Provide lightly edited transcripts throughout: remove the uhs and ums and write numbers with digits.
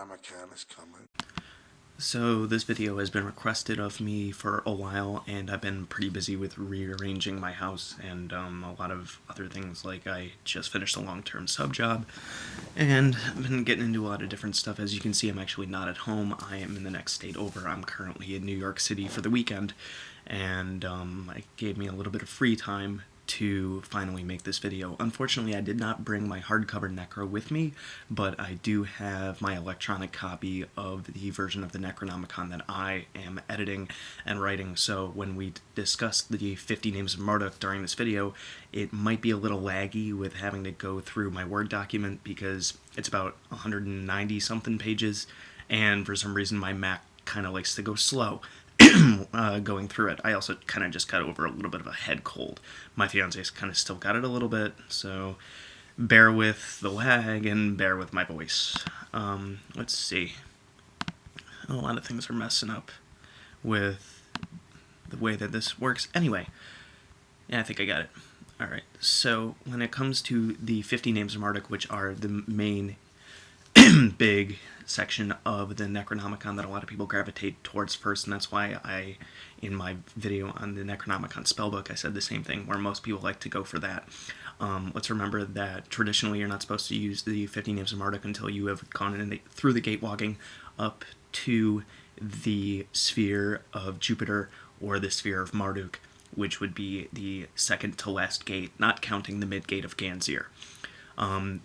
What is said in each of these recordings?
Necronomicon is coming. So this video has been requested of me for a while, and I've been pretty busy with rearranging my house and a lot of other things. Like I just finished a long-term sub job, and I've been getting into a lot of different stuff. As you can see, I'm actually not at home. I am in the next state over. I'm currently in New York City for the weekend, and it gave me a little bit of free time to finally make this video. Unfortunately, I did not bring my hardcover Necro with me, but I do have my electronic copy of the version of the Necronomicon that I am editing and writing, so when we discuss the 50 names of Marduk during this video, it might be a little laggy with having to go through my Word document because it's about 190 something pages, and for some reason my Mac kind of likes to go slow. Going through it. I also kind of just got over a little bit of a head cold. My fiance's kind of still got it a little bit, so bear with the lag and bear with my voice. Let's see. A lot of things are messing up with the way that this works. Anyway, yeah, I think I got it. Alright, so when it comes to the 50 names of Marduk, which are the main big section of the Necronomicon that a lot of people gravitate towards first, and that's why in my video on the Necronomicon spellbook, I said the same thing, where most people like to go for that. Let's remember that traditionally you're not supposed to use the 50 names of Marduk until you have gone through the gate walking up to the sphere of Jupiter or the sphere of Marduk, which would be the second to last gate, not counting the mid-gate of Ganzir.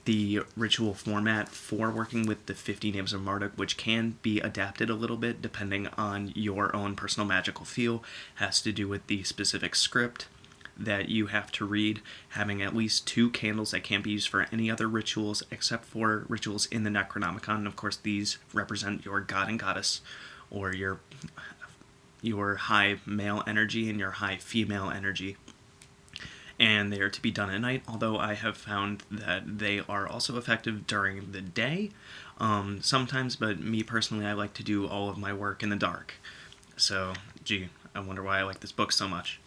The ritual format for working with the 50 names of Marduk, which can be adapted a little bit depending on your own personal magical feel, has to do with the specific script that you have to read, having at least 2 candles that can't be used for any other rituals except for rituals in the Necronomicon. Of course, these represent your god and goddess, or your high male energy and your high female energy. And they are to be done at night, although I have found that they are also effective during the day sometimes, but me personally, I like to do all of my work in the dark. So, gee, I wonder why I like this book so much.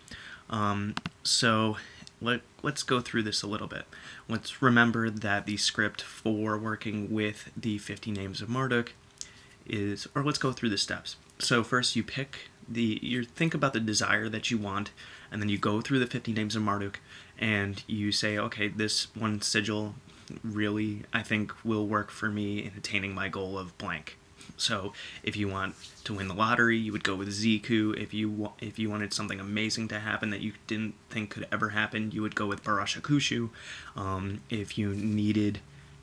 So let's go through this a little bit. Let's remember that the script for working with the 50 names of Marduk is, or let's go through the steps. So first you think about the desire that you want, and then you go through the 50 names of Marduk, and you say, okay, this one sigil really, I think, will work for me in attaining my goal of blank. So if you want to win the lottery, you would go with Ziku. If you wanted something amazing to happen that you didn't think could ever happen, you would go with Barashakushu. If you needed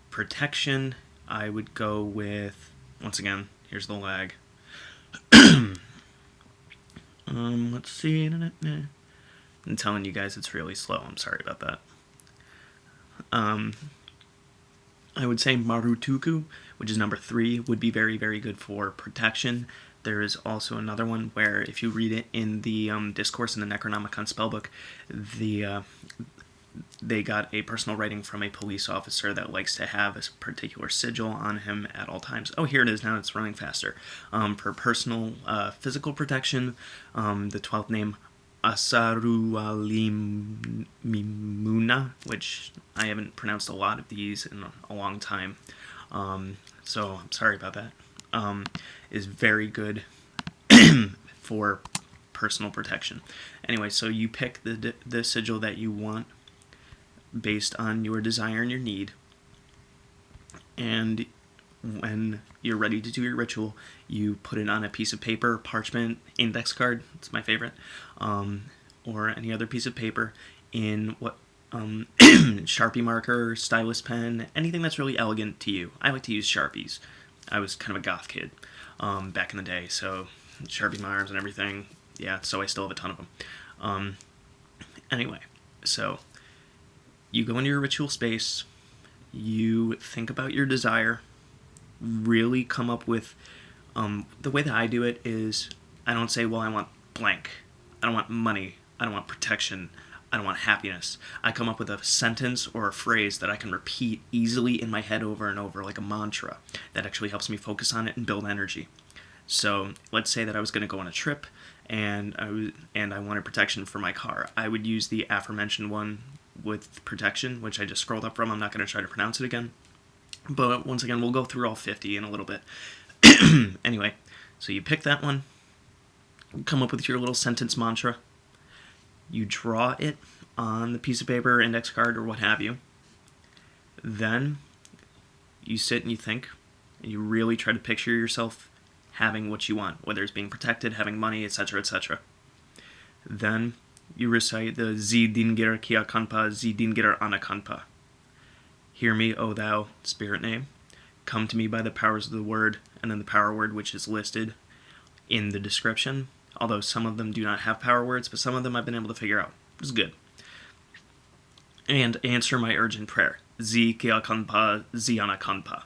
protection, I would go with, once again, here's the lag. Let's see. I'm telling you guys it's really slow. I'm sorry about that. I would say Marutuku, which is number 3, would be very, very good for protection. There is also another one where if you read it in the discourse in the Necronomicon spellbook, they got a personal writing from a police officer that likes to have a particular sigil on him at all times. Oh, here it is now. It's running faster. For personal physical protection, the 12th name, Asarualimimuna, which I haven't pronounced a lot of these in a long time, so I'm sorry about that, is very good for personal protection. Anyway, so you pick the sigil that you want based on your desire and your need, and when you're ready to do your ritual, you put it on a piece of paper, parchment, index card, it's my favorite, or any other piece of paper in what Sharpie marker, stylus pen, anything that's really elegant to you. I like to use Sharpies. I was kind of a goth kid back in the day, so Sharpie markers and everything, yeah, so I still have a ton of them. Anyway, so you go into your ritual space, you think about your desire, really come up with, the way that I do it is, I don't say, well, I want blank, I don't want money, I don't want protection, I don't want happiness. I come up with a sentence or a phrase that I can repeat easily in my head over and over, like a mantra, that actually helps me focus on it and build energy. So let's say that I was going to go on a trip, and I wanted protection for my car. I would use the aforementioned one with protection, which I just scrolled up from. I'm not going to try to pronounce it again. But once again, we'll go through all 50 in a little bit. Anyway, so you pick that one, come up with your little sentence mantra, you draw it on the piece of paper, index card, or what have you. Then you sit and you think, and you really try to picture yourself having what you want, whether it's being protected, having money, etc., etc. Then you recite the Zi Dingir Kia Kanpa, Zi Dingir Anakanpa. Hear me, O thou, spirit name. Come to me by the powers of the word, and then the power word which is listed in the description. Although some of them do not have power words, but some of them I've been able to figure out. It's good. And answer my urgent prayer. Zi Kia Kanpa, Zi Anakanpa.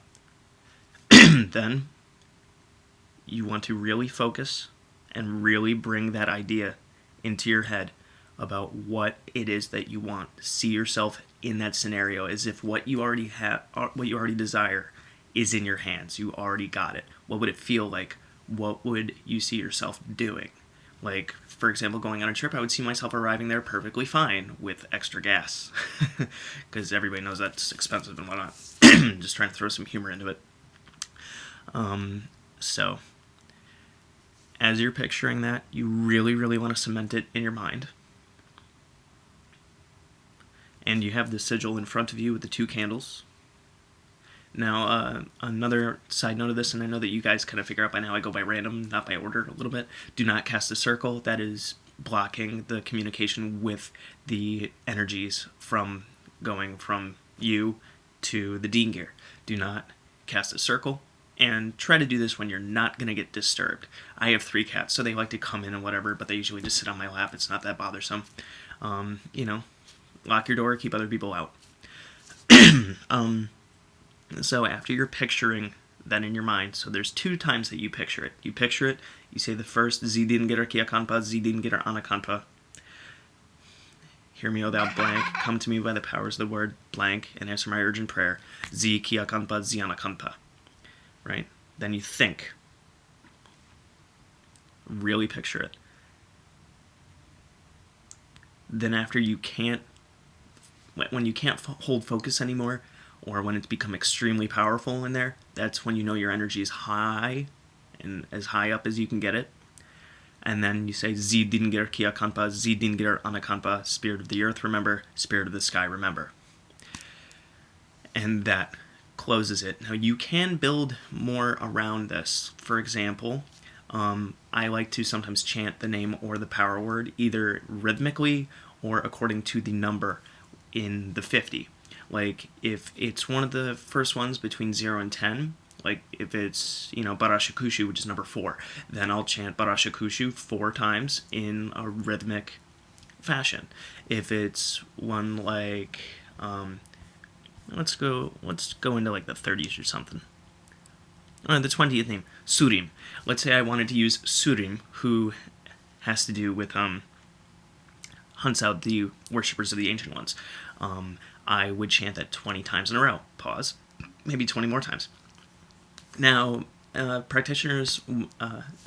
Then you want to really focus and really bring that idea into your head about what it is that you want. See yourself in that scenario as if what you already have, what you already desire, is in your hands. You already got it. What would it feel like? What would you see yourself doing? Like, for example, going on a trip, I would see myself arriving there perfectly fine with extra gas. Because everybody knows that's expensive and whatnot. Just trying to throw some humor into it. So, as you're picturing that, you really, really want to cement it in your mind. And you have the sigil in front of you with the 2 candles. Now, another side note of this, and I know that you guys kind of figure out by now, I go by random, not by order a little bit. Do not cast a circle. That is blocking the communication with the energies from going from you to the Dingir. Do not cast a circle, and try to do this when you're not going to get disturbed. I have 3 cats, so they like to come in and whatever, but they usually just sit on my lap. It's not that bothersome. Lock your door, keep other people out. So after you're picturing that in your mind, so there's 2 times that you picture it. You picture it, you say the first, Zidin Gitter Kiakanpa, Zidin Gitter Anakanpa. Hear me, O thou blank, come to me by the powers of the word blank, and answer my urgent prayer, Zi Kiakanpa, Zi Anakanpa. Right? Then you think. Really picture it. Then after you can't, when you can't hold focus anymore, or when it's become extremely powerful in there, that's when you know your energy is high, and as high up as you can get it. And then you say, Zidingir Kiakanpa, Zidingir Anakanpa, Spirit of the Earth, remember, Spirit of the Sky, remember. And that closes it. Now, you can build more around this. For example, I like to sometimes chant the name or the power word, either rhythmically or according to the number in the 50. Like, if it's one of the first ones between 0 and 10, like if it's, Barashakushu, which is number 4, then I'll chant Barashakushu 4 times in a rhythmic fashion. If it's one like, let's go into like the 30s or something. The 20th name, Surim. Let's say I wanted to use Surim, who has to do with, hunts out the worshippers of the Ancient Ones. I would chant that 20 times in a row. Pause. Maybe 20 more times. Now, practitioners,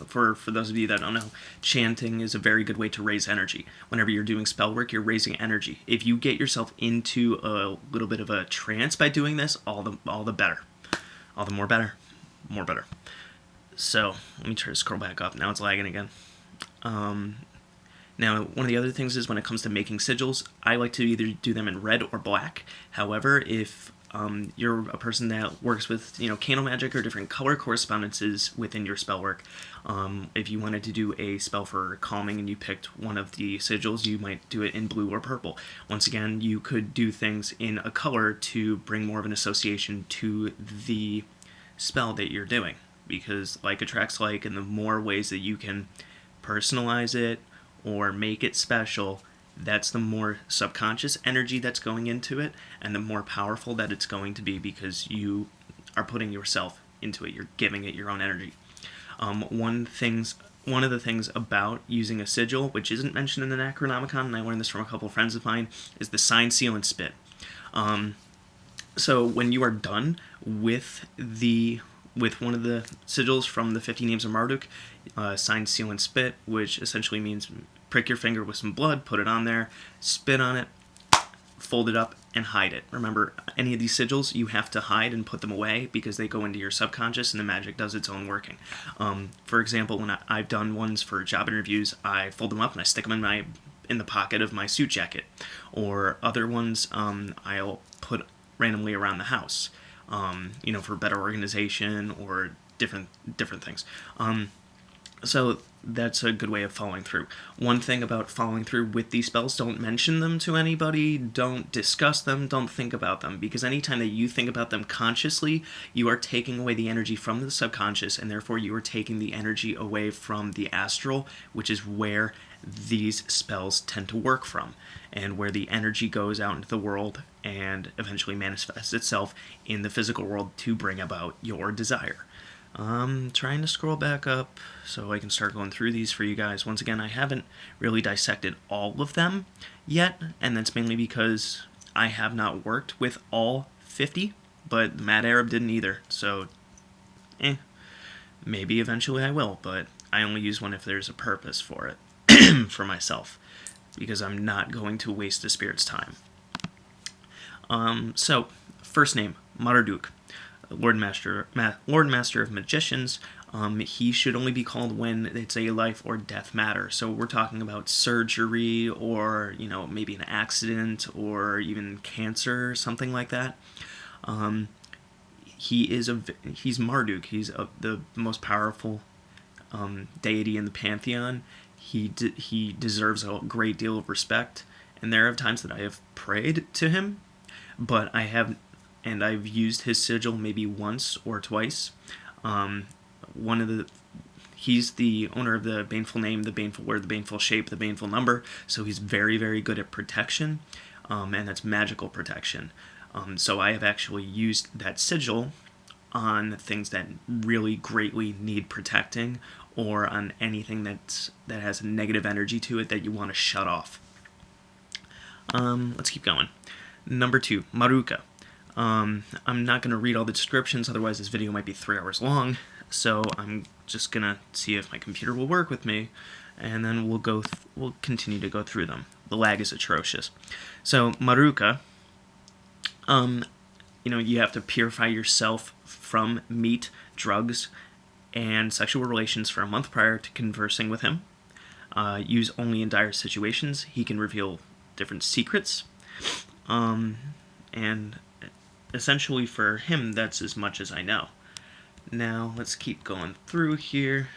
for those of you that don't know, chanting is a very good way to raise energy. Whenever you're doing spell work, you're raising energy. If you get yourself into a little bit of a trance by doing this, all the better. All the more better. More better. So, let me try to scroll back up. Now it's lagging again. Now, one of the other things is when it comes to making sigils, I like to either do them in red or black. However, if you're a person that works with, candle magic or different color correspondences within your spell work, if you wanted to do a spell for calming and you picked one of the sigils, you might do it in blue or purple. Once again, you could do things in a color to bring more of an association to the spell that you're doing, because like attracts like, and the more ways that you can personalize it or make it special, that's the more subconscious energy that's going into it, and the more powerful that it's going to be, because you are putting yourself into it. You're giving it your own energy. One of the things about using a sigil, which isn't mentioned in the Necronomicon, and I learned this from a couple of friends of mine, is the sign, seal, and spit. So when you are done with one of the sigils from the 50 names of Marduk, sign, seal, and spit, which essentially means prick your finger with some blood, put it on there, spit on it, fold it up, and hide it. Remember, any of these sigils you have to hide and put them away because they go into your subconscious and the magic does its own working. For example, when I've done ones for job interviews, I fold them up and I stick them in the pocket of my suit jacket. Or other ones I'll put randomly around the house, for better organization or different things. So that's a good way of following through. One thing about following through with these spells, don't mention them to anybody, don't discuss them, don't think about them, because anytime that you think about them consciously, you are taking away the energy from the subconscious, and therefore you are taking the energy away from the astral, which is where these spells tend to work from, and where the energy goes out into the world and eventually manifests itself in the physical world to bring about your desire. Trying to scroll back up so I can start going through these for you guys. Once again, I haven't really dissected all of them yet, and that's mainly because I have not worked with all 50, but the Mad Arab didn't either, so maybe eventually I will, but I only use one if there's a purpose for it, for myself, because I'm not going to waste the spirit's time. So, first name, Marduk. Lord Master of Magicians. He should only be called when it's a life or death matter. So we're talking about surgery, or maybe an accident, or even cancer, something like that. He's Marduk. He's the most powerful deity in the pantheon. He deserves a great deal of respect, and there are times that I have prayed to him, but I've used his sigil maybe once or twice. He's the owner of the baneful name, the baneful word, the baneful shape, the baneful number, so he's very, very good at protection, and that's magical protection. So I have actually used that sigil on things that really greatly need protecting, or on anything that has a negative energy to it that you want to shut off. Let's keep going. Number 2, Maruka. I'm not going to read all the descriptions, otherwise this video might be 3 hours long, so I'm just going to see if my computer will work with me, and then we'll continue to go through them. The lag is atrocious. So, Maruka, you have to purify yourself from meat, drugs, and sexual relations for a month prior to conversing with him. Use only in dire situations. He can reveal different secrets, and essentially for him, that's as much as I know. Now, let's keep going through here.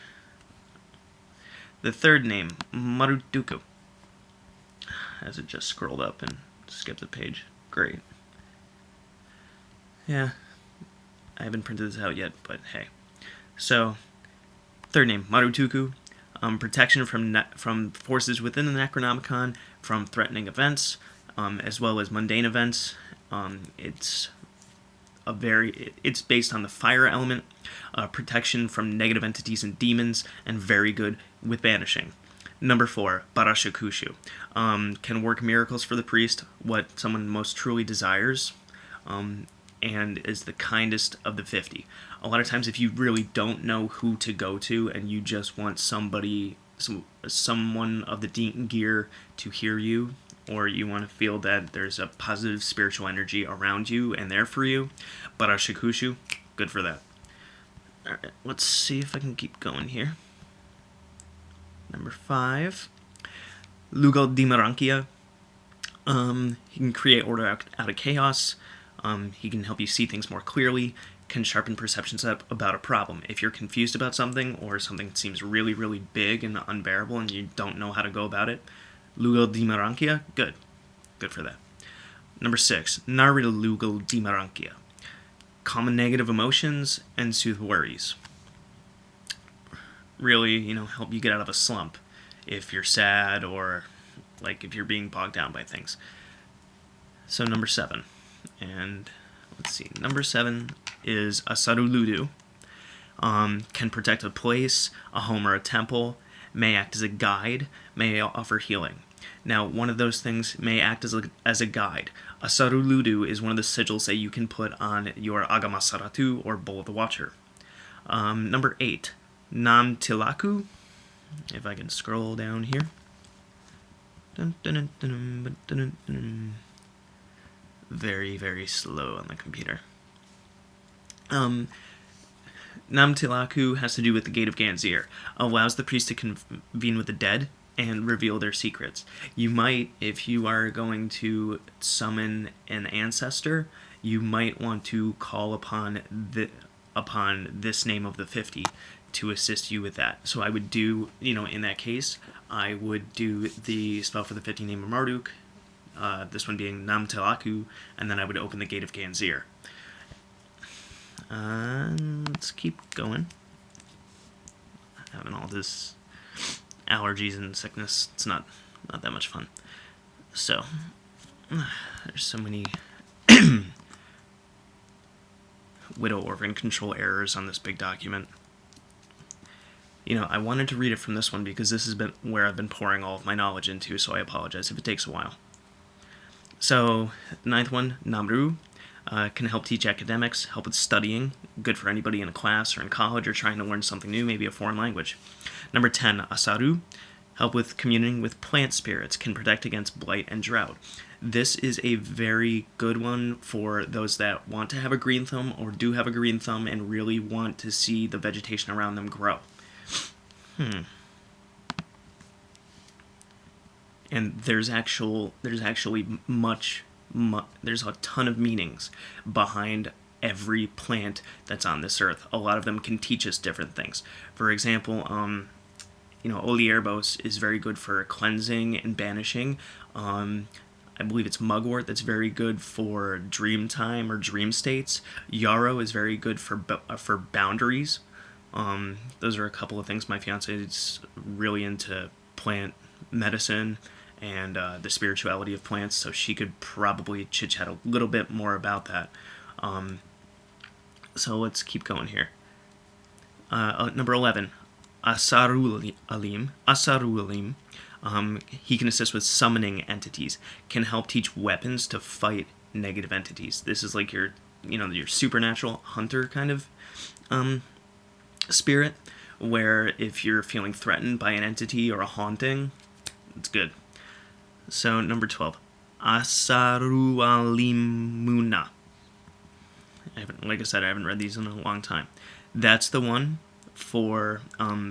The third name, Maruduku. As it just scrolled up and skipped the page. Great. Yeah, I haven't printed this out yet, but hey. So, third name, Maruduku. Protection from forces within the Necronomicon, from threatening events, as well as mundane events. It's based on the fire element, protection from negative entities and demons, and very good with banishing. Number 4, Barashakushu. Can work miracles for the priest, what someone most truly desires, and is the kindest of the 50. A lot of times if you really don't know who to go to, and you just want someone of the gear to hear you, or you want to feel that there's a positive spiritual energy around you and there for you, Barashakushu, good for that. Alright, let's see if I can keep going here. Number 5, Lugal Dimarankia. He can create order out of chaos. He can help you see things more clearly, can sharpen perceptions up about a problem. If you're confused about something, or something seems really, really big and unbearable and you don't know how to go about it, Lugal Dimarankia, good. Good for that. Number 6, Narita Lugal Dimarankia. Calm negative emotions and soothe worries. Really, help you get out of a slump if you're sad, or if you're being bogged down by things. So number 7, and let's see, number 7 is Asaruludu. Can protect a place, a home, or a temple, may act as a guide, may offer healing. Now, one of those things may act as a guide. Asaruludu is one of the sigils that you can put on your Agamasaratu, or Bowl of the Watcher. Number 8, Nam Tilaku. If I can scroll down here. very, very slow on the computer. Namtilaku has to do with the Gate of Ganzir. Allows the priest to convene with the dead and reveal their secrets. You might, if you are going to summon an ancestor, you might want to call upon this name of the 50 to assist you with that. So I would do, in that case, I would do the spell for the 50 name of Marduk, this one being Namtilaku, and then I would open the Gate of Ganzir. Let's keep going. Having all this allergies and sickness, it's not that much fun. So, there's so many widow orphan control errors on this big document. I wanted to read it from this one because this has been where I've been pouring all of my knowledge into, so I apologize if it takes a while. So, the 9th one, Namru, can help teach academics, help with studying, good for anybody in a class or in college or trying to learn something new, maybe a foreign language. Number 10, Asaru, help with communing with plant spirits, can protect against blight and drought. This is a very good one for those that want to have a green thumb or do have a green thumb and really want to see the vegetation around them grow. And there's a ton of meanings behind every plant that's on this earth. A lot of them can teach us different things. For example, Olierbos is very good for cleansing and banishing. I believe it's mugwort that's very good for dream time or dream states. Yarrow is very good for boundaries. Those are a couple of things. My fiance is really into plant medicine and the spirituality of plants, so she could probably chit-chat a little bit more about that. So let's keep going here. Number 11, Asaru Alim. He can assist with summoning entities, can help teach weapons to fight negative entities. This is like your supernatural hunter kind of spirit, where if you're feeling threatened by an entity or a haunting, it's good. So, number 12, Asaru Alimuna. Like I said, I haven't read these in a long time. That's the one for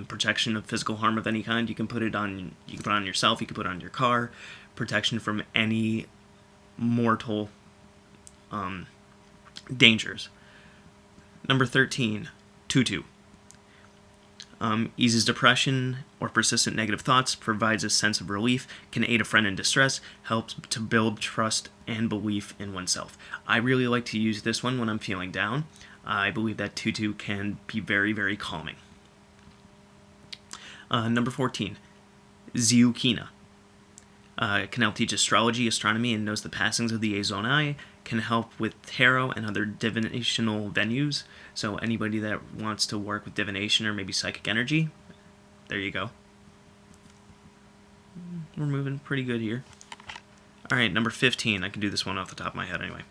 protection of physical harm of any kind. You can put it on yourself, you can put it on your car. Protection from any mortal dangers. Number 13, Tutu. Eases depression or persistent negative thoughts, provides a sense of relief, can aid a friend in distress, helps to build trust and belief in oneself. I really like to use this one when I'm feeling down. I believe that Tutu can be very, very calming. Number 14, Ziukina. Can help teach astrology, astronomy, and knows the passings of the Azonai. Can help with tarot and other divinational venues. So anybody that wants to work with divination or maybe psychic energy, there you go. We're moving pretty good here. Alright, number 15. I can do this one off the top of my head anyway.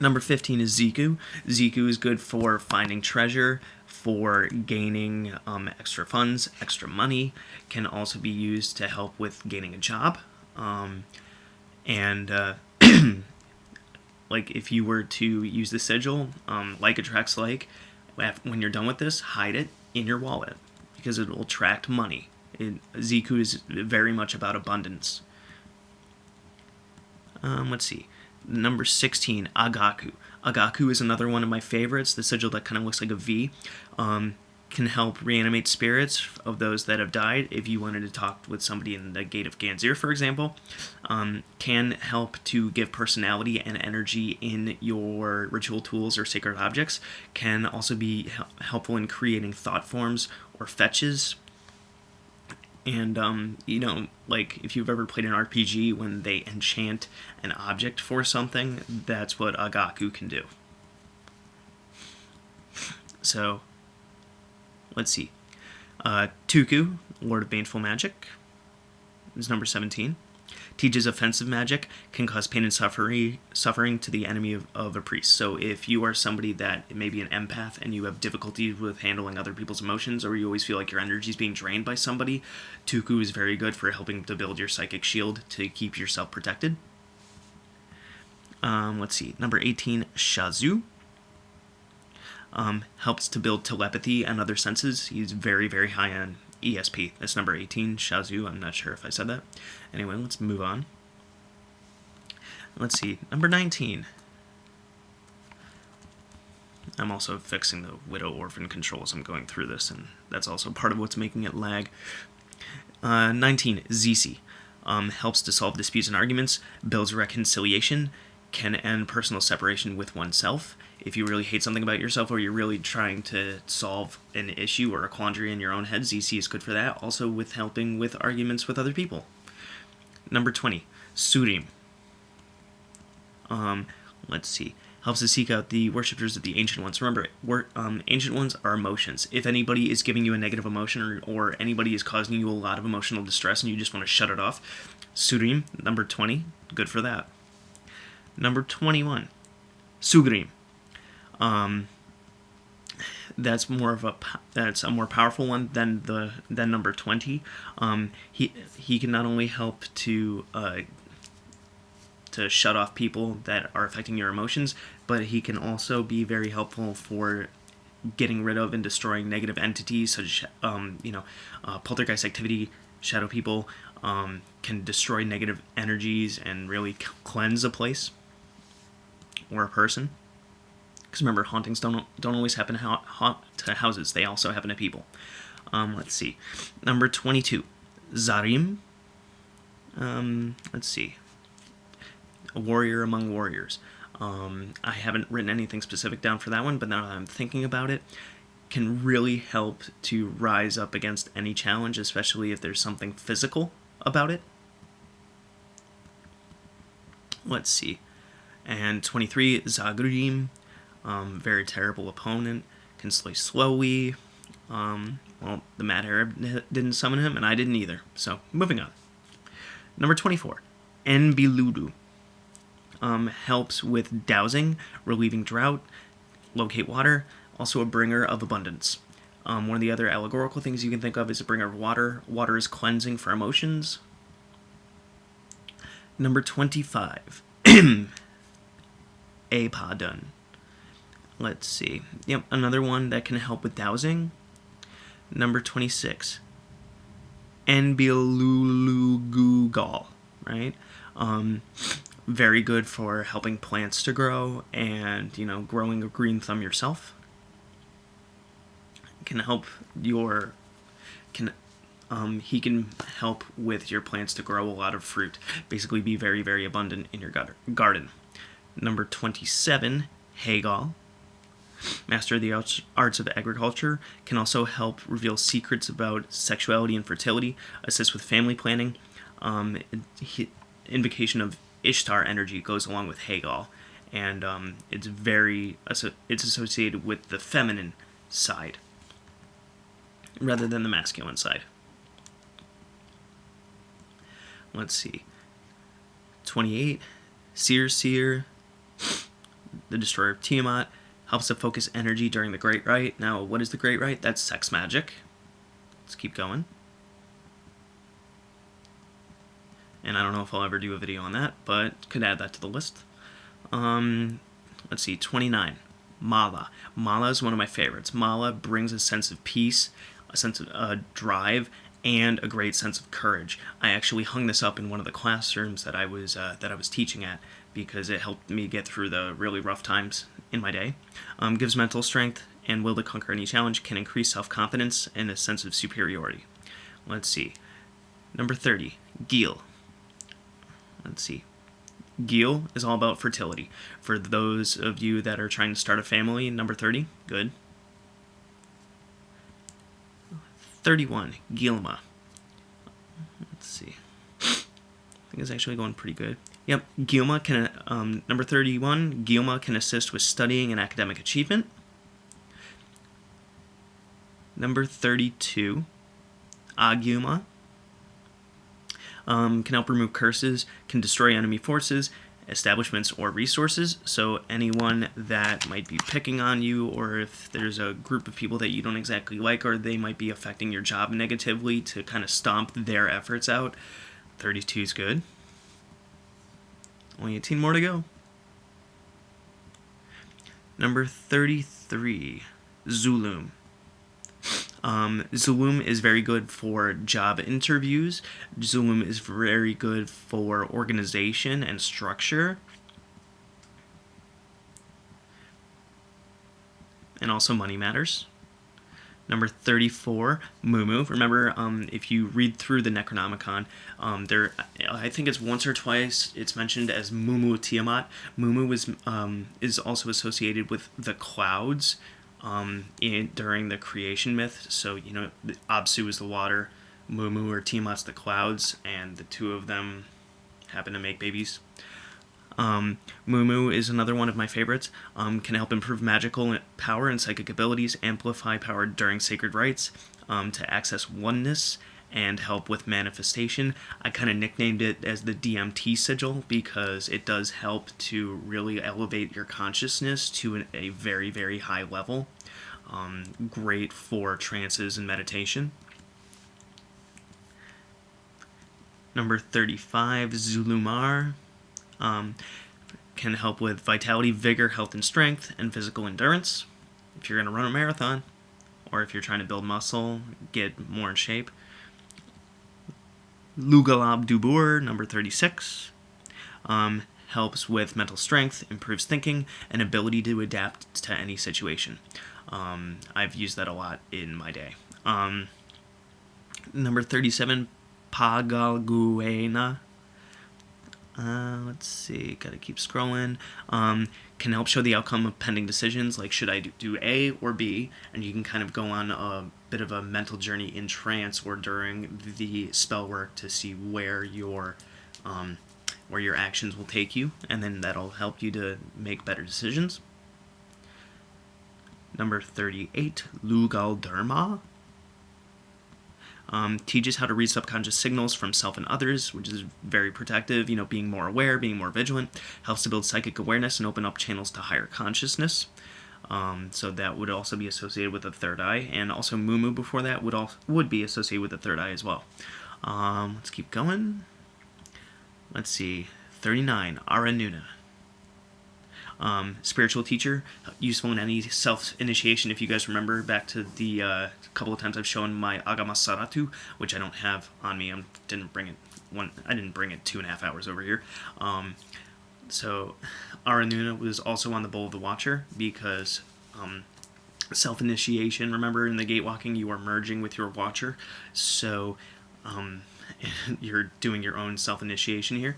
Number 15 is Ziku. Ziku is good for finding treasure, for gaining extra funds, extra money. Can also be used to help with gaining a job. Like if you were to use the sigil, like attracts like, when you're done with this, hide it in your wallet because it will attract money. Ziku is very much about abundance. Let's see. Number 16, Agaku. Agaku is another one of my favorites. The sigil that kind of looks like a V. Can help reanimate spirits of those that have died. If you wanted to talk with somebody in the Gate of Ganzir, for example, can help to give personality and energy in your ritual tools or sacred objects. Can also be helpful in creating thought forms or fetches. And, like if you've ever played an RPG, when they enchant an object for something, that's what Agaku can do. So, let's see. Tuku, Lord of Baneful Magic, is number 17. Teaches offensive magic, can cause pain and suffering to the enemy of a priest. So if you are somebody that may be an empath and you have difficulty with handling other people's emotions, or you always feel like your energy is being drained by somebody, Tuku is very good for helping to build your psychic shield to keep yourself protected. Let's see. Number 18, Shazu. Helps to build telepathy and other senses. He's very, very high on ESP. That's number 18, Shazu. I'm not sure if I said that. Anyway, let's move on. Let's see. Number 19. I'm also fixing the widow orphan control as I'm going through this, and that's also part of what's making it lag. 19, Zisi. Helps to solve disputes and arguments, builds reconciliation, can end personal separation with oneself. If you really hate something about yourself or you're really trying to solve an issue or a quandary in your own head, ZC is good for that. Also with helping with arguments with other people. Number 20, Surim. Let's see. Helps to seek out the worshippers of the Ancient Ones. Remember, Ancient Ones are emotions. If anybody is giving you a negative emotion or anybody is causing you a lot of emotional distress and you just want to shut it off, Surim, number 20, good for that. Number 21, Sugrim. That's a more powerful one than number 20. He can not only help to shut off people that are affecting your emotions, but he can also be very helpful for getting rid of and destroying negative entities such as poltergeist activity. Shadow people can destroy negative energies and really cleanse a place or a person. Because remember, hauntings don't always happen to houses. They also happen to people. Let's see. Number 22, Zarim. Let's see. A warrior among warriors. I haven't written anything specific down for that one, but now that I'm thinking about it, can really help to rise up against any challenge, especially if there's something physical about it. Let's see. And 23, Zagrim. Very terrible opponent. Can slay slowly. Well, the Mad Arab didn't summon him, and I didn't either. So, moving on. Number 24, Enbiludu. Helps with dowsing, relieving drought, locate water, also a bringer of abundance. One of the other allegorical things you can think of is a bringer of water. Water is cleansing for emotions. Number 25, Apadun. Let's see. Yep, another one that can help with dowsing. Number 26, Enbilulugugal, right? Very good for helping plants to grow and, growing a green thumb yourself. Can help he can help with your plants to grow a lot of fruit. Basically be very, very abundant in your garden. Number 27, Hagal. Master of the arts of agriculture, can also help reveal secrets about sexuality and fertility, assist with family planning. Invocation of Ishtar energy goes along with Hagal, and it's associated with the feminine side rather than the masculine side. Let's see. 28, Seer, the destroyer of Tiamat. Helps to focus energy during the Great Rite. Now, what is the Great Rite? That's sex magic. Let's keep going. And I don't know if I'll ever do a video on that, but could add that to the list. Let's see, 29, Mala. Mala is one of my favorites. Mala brings a sense of peace, a sense of drive, and a great sense of courage. I actually hung this up in one of the classrooms that I was teaching at because it helped me get through the really rough times in my day. Gives mental strength and will to conquer any challenge, can increase self-confidence and a sense of superiority. Let's see. Number 30, Gil. Let's see. Gil is all about fertility. For those of you that are trying to start a family, number 30, good. 31, Gilma. Let's see. I think it's actually going pretty good. Yep, Gilma can, number 31, Gilma can assist with studying and academic achievement. Number 32, Aguma. Can help remove curses, can destroy enemy forces, establishments, or resources. So anyone that might be picking on you, or if there's a group of people that you don't exactly like, or they might be affecting your job negatively, to kind of stomp their efforts out, 32 is good. Only 18 more to go. Number 33, Zulu. Zulu is very good for job interviews. Zulu is very good for organization and structure. And also money matters. Number 34, Mumu. Remember, if you read through the Necronomicon, I think it's once or twice it's mentioned as Mumu Tiamat. Mumu is also associated with the clouds during the creation myth. So, Absu is the water, Mumu or Tiamat's the clouds, and the two of them happen to make babies. Mumu is another one of my favorites. Can help improve magical power and psychic abilities, amplify power during sacred rites, to access oneness, and help with manifestation. I kind of nicknamed it as the DMT sigil because it does help to really elevate your consciousness to a very, very high level. Great for trances and meditation. Number 35, Zulumar. Can help with vitality, vigor, health, and strength, and physical endurance. If you're going to run a marathon, or if you're trying to build muscle, get more in shape. Lugalab Dubur, number 36. Helps with mental strength, improves thinking, and ability to adapt to any situation. I've used that a lot in my day. Number 37, Pagalguena. Let's see, gotta keep scrolling. Can help show the outcome of pending decisions, like should I do A or B, and you can kind of go on a bit of a mental journey in trance or during the spell work to see where your actions will take you, and then that'll help you to make better decisions. Number 38, Lugal Dharma. Teaches how to read subconscious signals from self and others, which is very protective, being more aware, being more vigilant. Helps to build psychic awareness and open up channels to higher consciousness. So that would also be associated with the third eye, and also Mumu before that would be associated with the third eye as well. Let's keep going. Let's see, 39, Aranuna. Spiritual teacher, useful in any self-initiation. If you guys remember back to the couple of times I've shown my Agama Saratu, which I don't have on me. I didn't bring it 2.5 hours over here. So Aranuna was also on the Bowl of the Watcher because self-initiation. Remember, in the gatewalking, you are merging with your Watcher, so you're doing your own self-initiation here.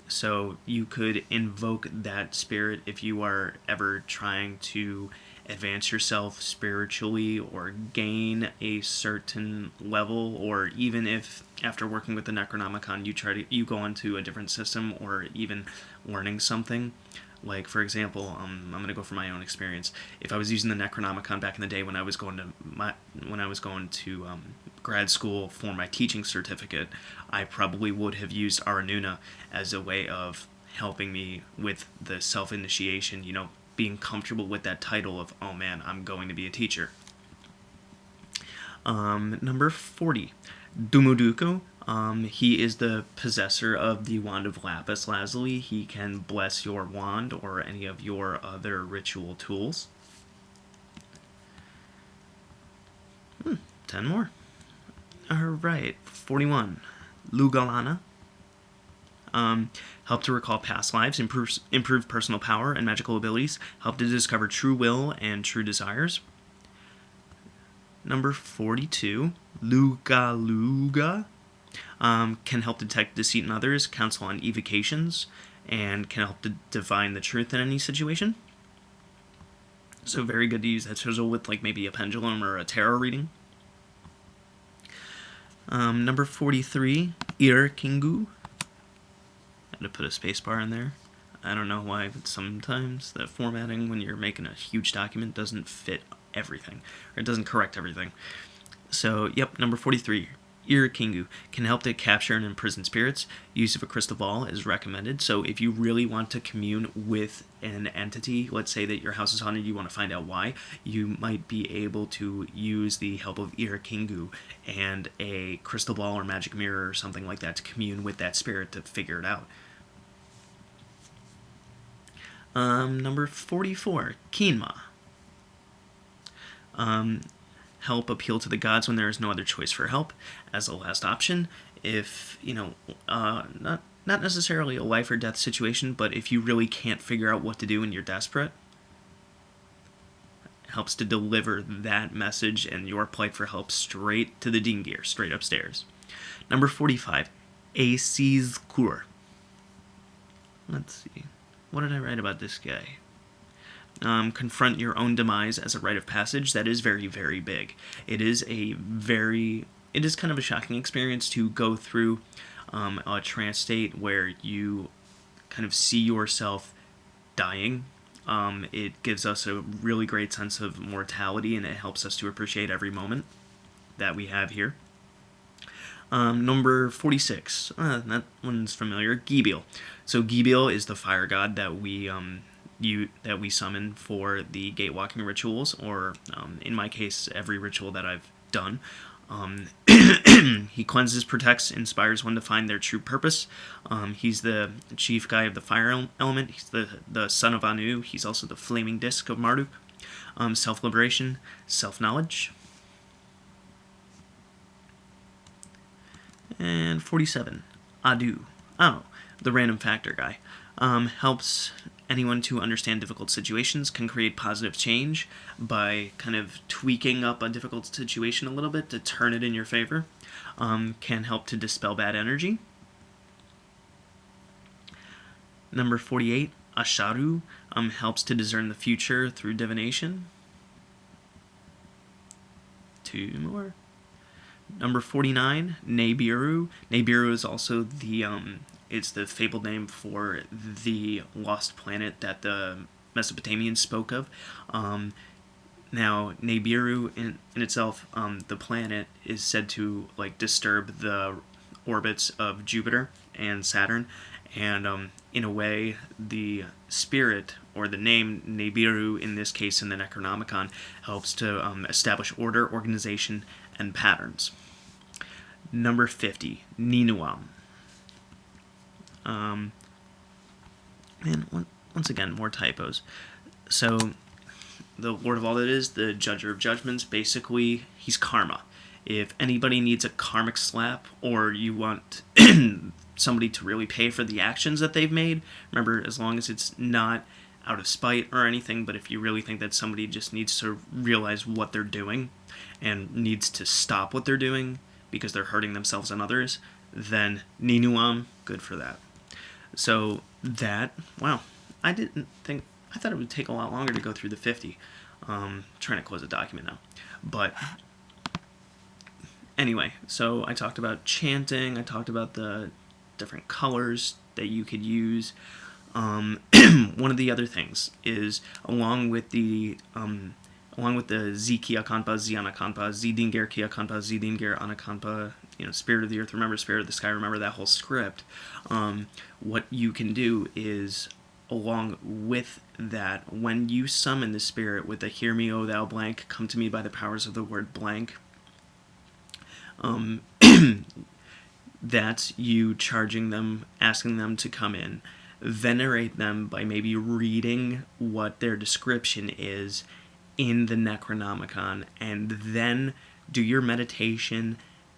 So you could invoke that spirit if you are ever trying to advance yourself spiritually or gain a certain level, or even if after working with the Necronomicon you go into a different system or even learning something. Like, for example, I'm going to go from my own experience. If I was using the Necronomicon back in the day when I was going to grad school for my teaching certificate, I probably would have used Aranuna as a way of helping me with the self-initiation, being comfortable with that title of, oh man, I'm going to be a teacher. Number 40, Dumuduku. He is the possessor of the Wand of Lapis Lazuli. He can bless your wand or any of your other ritual tools. 10 more. Alright, 41. Lugalana. Help to recall past lives, improve personal power and magical abilities, help to discover true will and true desires. Number 42, Lugaluga. Can help detect deceit in others, counsel on evocations, and can help to divine the truth in any situation. So very good to use that sigil with maybe a pendulum or a tarot reading. Number 43, Irkingu. I had to put a spacebar in there. I don't know why, but sometimes the formatting when you're making a huge document doesn't fit everything, or it doesn't correct everything. So, yep, number 43, Irkingu, can help to capture and imprison spirits. Use of a crystal ball is recommended. So if you really want to commune with an entity, let's say that your house is haunted, you want to find out why, you might be able to use the help of Irkingu and a crystal ball or magic mirror or something like that to commune with that spirit to figure it out. Number 44, Kinma. Help appeal to the gods when there is no other choice for help. As a last option, if, not necessarily a life or death situation, but if you really can't figure out what to do and you're desperate, helps to deliver that message and your plight for help straight to the Dingir, straight upstairs. Number 45, Aces Kur. Let's see. What did I write about this guy? Confront your own demise as a rite of passage. That is very, very big. It is kind of a shocking experience to go through a trance state where you kind of see yourself dying. It gives us a really great sense of mortality, and it helps us to appreciate every moment that we have here. Number 46, that one's familiar, Gibil. So Gibil is the fire god that we summon for the gatewalking rituals, or in my case, every ritual that I've done. He cleanses, protects, inspires one to find their true purpose. He's the chief guy of the fire element. He's the son of Anu. He's also the flaming disc of Marduk. Self-liberation, self-knowledge. And 47, Adu. Oh, the random factor guy. Helps anyone to understand difficult situations, can create positive change by kind of tweaking up a difficult situation a little bit to turn it in your favor. Can help to dispel bad energy. Number 48, Asharu. Helps to discern the future through divination. 2 more. Number 49, Nibiru. Nibiru is also it's the fabled name for the lost planet that the Mesopotamians spoke of. Now, Nibiru in itself, the planet, is said to disturb the orbits of Jupiter and Saturn, and in a way, the spirit, or the name Nibiru in this case in the Necronomicon, helps to establish order, organization, and patterns. Number 50, Ninuam. And once again, more typos. So, the Lord of all that is, the Judger of Judgments, basically, he's karma. If anybody needs a karmic slap, or you want somebody to really pay for the actions that they've made, remember, as long as it's not out of spite or anything, but if you really think that somebody just needs to realize what they're doing and needs to stop what they're doing because they're hurting themselves and others, then Ninuam, good for that. So that, wow, I thought it would take a lot longer to go through the 50. Trying to close a document now. But anyway, so I talked about chanting, I talked about the different colors that you could use. One of the other things is, along with the Z Kiakanpa, Z Anakanpa, Z Dingir Kiakanpa, Z Dingir Anakanpa, Spirit of the Earth, remember, Spirit of the Sky, remember, that whole script. What you can do is, along with that, when you summon the spirit with the "Hear me, O thou blank, come to me by the powers of the word blank," that's you charging them, asking them to come in, venerate them by maybe reading what their description is in the Necronomicon, and then do your meditation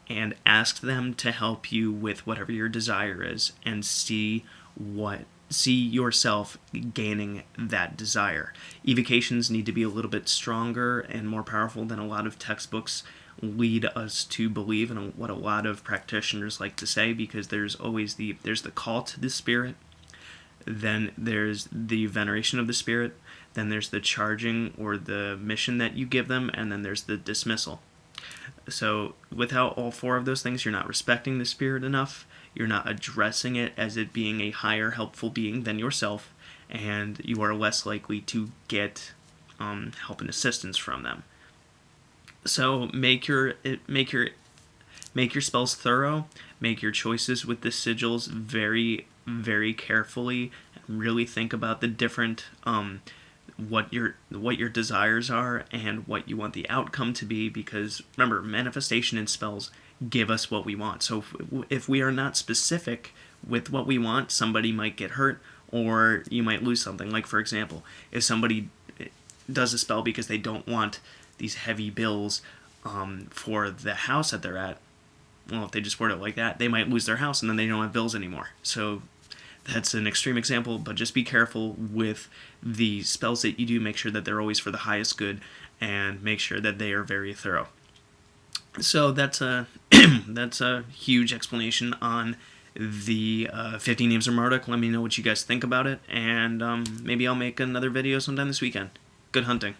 and ask them to help you with whatever your desire is, and see yourself gaining that desire. Evocations need to be a little bit stronger and more powerful than a lot of textbooks lead us to believe, and what a lot of practitioners like to say, because there's the call to the spirit, then there's the veneration of the spirit, then there's the charging or the mission that you give them, and then there's the dismissal. So without all four of those things, you're not respecting the spirit enough, you're not addressing it as it being a higher helpful being than yourself, and you are less likely to get help and assistance from them. So make your spells thorough, make your choices with the sigils very, very carefully, and really think about the different what your desires are and what you want the outcome to be, because remember, manifestation and spells give us what we want. So if we are not specific with what we want, somebody might get hurt, or you might lose something. Like, for example, if somebody does a spell because they don't want these heavy bills for the house that they're at, well, if they just word it like that, they might lose their house and then they don't have bills anymore. So that's an extreme example, but just be careful with the spells that you do. Make sure that they're always for the highest good, and make sure that they are very thorough. So that's a that's a huge explanation on the 50 names of Marduk. Let me know what you guys think about it, and maybe I'll make another video sometime this weekend. Good hunting.